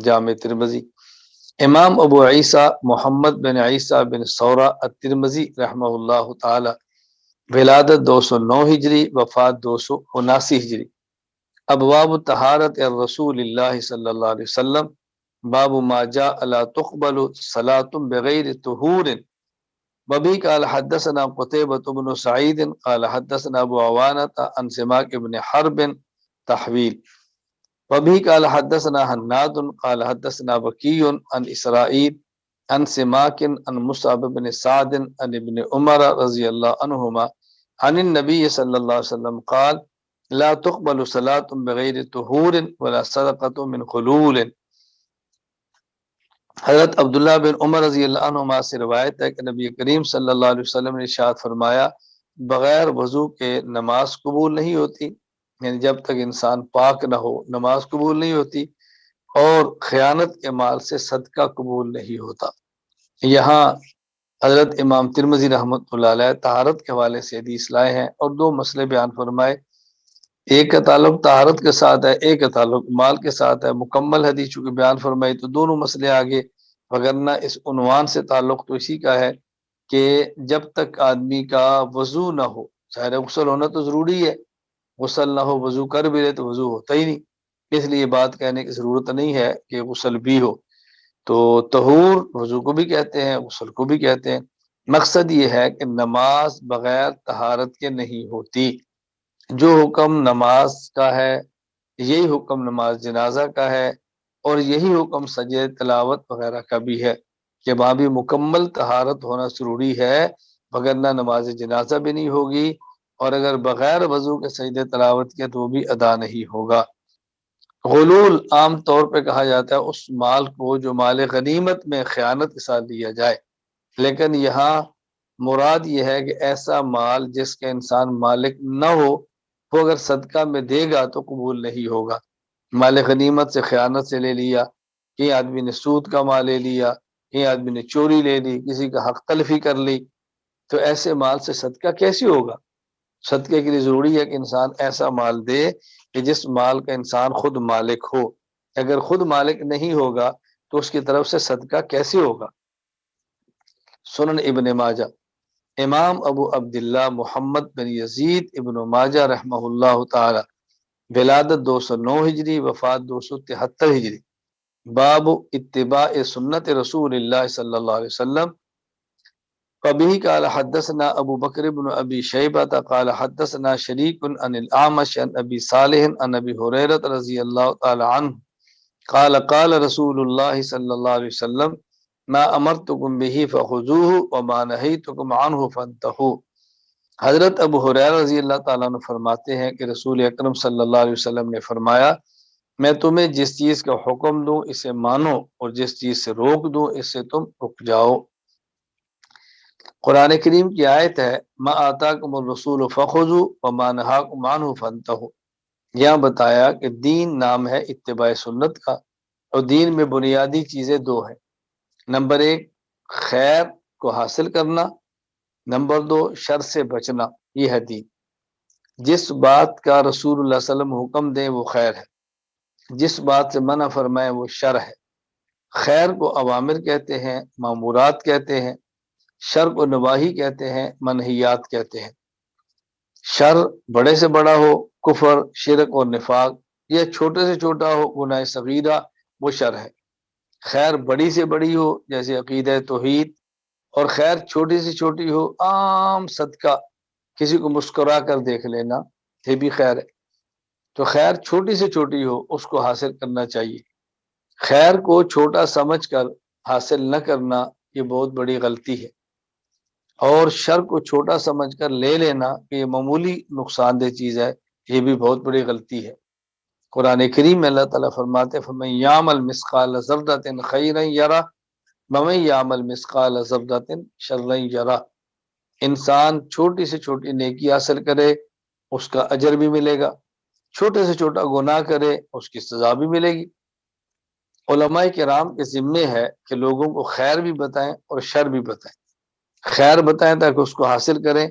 جامع ترمذی۔ امام ابو عیسیٰ محمد بن عیسیٰ بن سورہ الترمذی رحمہ اللہ تعالی، ولادت 209 ہجری، وفات 279 ہجری۔ ابواب طہارت الرسول اللہ صلی اللہ علیہ وسلم، باب ما جاء لا تقبل صلاة بغیر طہور۔ وبه قال حدثنا قتيبة بن سعيد قال حدثنا ابو عوانة عن سماك بن حرب تحویل۔ وبه قال حدثنا حناد قال حدثنا بكي عن اسرائيل عن سماك عن مصعب بن سعد عن ابن عمر رضی اللہ عنہما عن النبي صلی اللہ علیہ وسلم قال لا تقبل صلاة بغیر طہور ولا صدقة من خلول۔ حضرت عبداللہ بن عمر رضی اللہ عنہما سے روایت ہے کہ نبی کریم صلی اللہ علیہ وسلم نے ارشاد فرمایا بغیر وضو کے نماز قبول نہیں ہوتی، یعنی جب تک انسان پاک نہ ہو نماز قبول نہیں ہوتی، اور خیانت کے مال سے صدقہ قبول نہیں ہوتا۔ یہاں حضرت امام ترمذی رحمۃ اللہ علیہ طہارت کے حوالے سے حدیث لائے ہیں اور دو مسئلے بیان فرمائے، ایک کا تعلق طہارت کے ساتھ ہے، ایک کا تعلق مال کے ساتھ ہے۔ مکمل حدیث چونکہ بیان فرمائی تو دونوں مسئلے آگے، وگرنہ اس عنوان سے تعلق تو اسی کا ہے کہ جب تک آدمی کا وضو نہ ہو، ظاہر غسل ہونا تو ضروری ہے، غسل نہ ہو وضو کر بھی لے تو وضو ہوتا ہی نہیں، اس لیے بات کہنے کی ضرورت نہیں ہے کہ غسل بھی ہو۔ تو طہور وضو کو بھی کہتے ہیں، غسل کو بھی کہتے ہیں۔ مقصد یہ ہے کہ نماز بغیر طہارت کے نہیں ہوتی۔ جو حکم نماز کا ہے یہی حکم نماز جنازہ کا ہے، اور یہی حکم سجدہ تلاوت وغیرہ کا بھی ہے کہ وہاں بھی مکمل طہارت ہونا ضروری ہے، وگرنہ نماز جنازہ بھی نہیں ہوگی، اور اگر بغیر وضو کے سجدہ تلاوت کے تو وہ بھی ادا نہیں ہوگا۔ غلول عام طور پہ کہا جاتا ہے اس مال کو جو مال غنیمت میں خیانت کے ساتھ لیا جائے، لیکن یہاں مراد یہ ہے کہ ایسا مال جس کے انسان مالک نہ ہو، وہ اگر صدقہ میں دے گا تو قبول نہیں ہوگا۔ مال غنیمت سے خیانت سے لے لیا، کہیں آدمی نے سود کا مال لے لیا، کہیں آدمی نے چوری لے لی، کسی کا حق تلفی کر لی، تو ایسے مال سے صدقہ کیسے ہوگا؟ صدقے کے لیے ضروری ہے کہ انسان ایسا مال دے کہ جس مال کا انسان خود مالک ہو۔ اگر خود مالک نہیں ہوگا تو اس کی طرف سے صدقہ کیسے ہوگا؟ سنن ابن ماجہ، امام ابو عبداللہ محمد بن یزید ابن ماجہ رحمہ اللہ تعالی، ولادت 209 ہجری، وفات 273 ہجری۔ باب اتباع سنت رسول اللہ صلی اللہ علیہ وسلم۔ وبه قال حدثنا ابو بکر بن ابی شیبہ قال حدثنا شریک عن الاعمش عن ابی صالح عن ابی ہریرہ رضی اللہ تعالی عنہ قال قال رسول اللہ صلی اللہ علیہ وسلم ما امرتکم به فخذوه وما نهیتکم عنہ فانتہوا۔ حضرت ابو ہریرہ رضی اللہ تعالیٰ عنہ فرماتے ہیں کہ رسول اکرم صلی اللہ علیہ وسلم نے فرمایا میں تمہیں جس چیز کا حکم دوں اسے مانو، اور جس چیز سے روک دوں اس سے تم رک جاؤ۔ قرآن کریم کی آیت ہے ما آتاکم الرسول فخذوا وما نہاکم عنہ فانتہوا۔ یہاں بتایا کہ دین نام ہے اتباع سنت کا، اور دین میں بنیادی چیزیں دو ہیں، نمبر ایک خیر کو حاصل کرنا، نمبر دو شر سے بچنا۔ یہ ہے دین۔ جس بات کا رسول اللہ صلی اللہ علیہ وسلم حکم دیں وہ خیر ہے، جس بات سے منع فرمائے وہ شر ہے۔ خیر کو اوامر کہتے ہیں، مامورات کہتے ہیں، شر کو نواہی کہتے ہیں، منہیات کہتے ہیں۔ شر بڑے سے بڑا ہو، کفر، شرک اور نفاق، یا چھوٹے سے چھوٹا ہو، گناہ صغیرہ، وہ شر ہے۔ خیر بڑی سے بڑی ہو جیسے عقیدہ توحید، اور خیر چھوٹی سے چھوٹی ہو، عام صدقہ، کسی کو مسکرا کر دیکھ لینا، یہ بھی خیر ہے۔ تو خیر چھوٹی سے چھوٹی ہو اس کو حاصل کرنا چاہیے۔ خیر کو چھوٹا سمجھ کر حاصل نہ کرنا یہ بہت بڑی غلطی ہے، اور شر کو چھوٹا سمجھ کر لے لینا کہ یہ معمولی نقصان دہ چیز ہے، یہ بھی بہت بڑی غلطی ہے۔ قرآن کریم میں اللہ تعالیٰ فرماتے فَمَن يَعْمَلْ مِثْقَالَ ذَرَّةٍ خَيْرًا يَرَهُ وَمَن يَعْمَلْ مِثْقَالَ ذَرَّةٍ شَرًّا يَرَهُ۔ انسان چھوٹی سے چھوٹی نیکی حاصل کرے اس کا اجر بھی ملے گا، چھوٹے سے چھوٹا گناہ کرے اس کی سزا بھی ملے گی۔ علماء کرام کے ذمے ہے کہ لوگوں کو خیر بھی بتائیں اور شر بھی بتائیں۔ خیر بتائیں تاکہ اس کو حاصل کریں،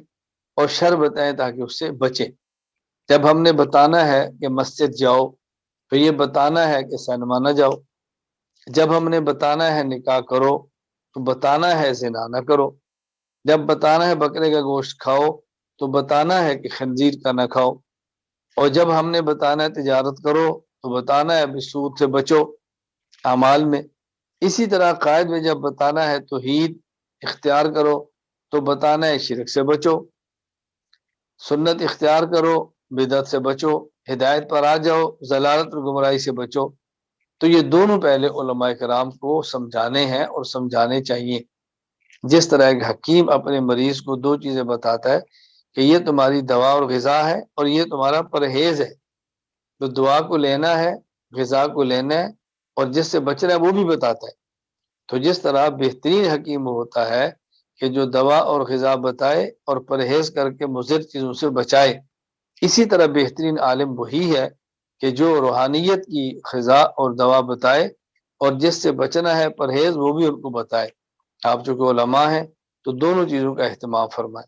اور شر بتائیں تاکہ اس سے بچیں۔ جب ہم نے بتانا ہے کہ مسجد جاؤ تو یہ بتانا ہے کہ سینما نہ جاؤ، جب ہم نے بتانا ہے نکاح کرو تو بتانا ہے زنا نہ کرو، جب بتانا ہے بکرے کا گوشت کھاؤ تو بتانا ہے کہ خنزیر کا نہ کھاؤ، اور جب ہم نے بتانا ہے تجارت کرو تو بتانا ہے ابھی سود سے بچو اعمال میں۔ اسی طرح قائد میں جب بتانا ہے توحید اختیار کرو تو بتانا ہے شرک سے بچو، سنت اختیار کرو بدعت سے بچو، ہدایت پر آ جاؤ ضلالت اور گمراہی سے بچو۔ تو یہ دونوں پہلے علماء کرام کو سمجھانے ہیں اور سمجھانے چاہیے۔ جس طرح ایک حکیم اپنے مریض کو دو چیزیں بتاتا ہے کہ یہ تمہاری دوا اور غذا ہے اور یہ تمہارا پرہیز ہے، تو دعا کو لینا ہے، غذا کو لینا ہے، اور جس سے بچنا ہے وہ بھی بتاتا ہے۔ تو جس طرح بہترین حکیم ہوتا ہے کہ جو دوا اور غذا بتائے اور پرہیز کر کے مضر چیزوں سے بچائے، اسی طرح بہترین عالم وہی ہے کہ جو روحانیت کی غذا اور دوا بتائے اور جس سے بچنا ہے پرہیز وہ بھی ان کو بتائے۔ آپ چونکہ علماء ہیں تو دونوں چیزوں کا اہتمام فرمائیں۔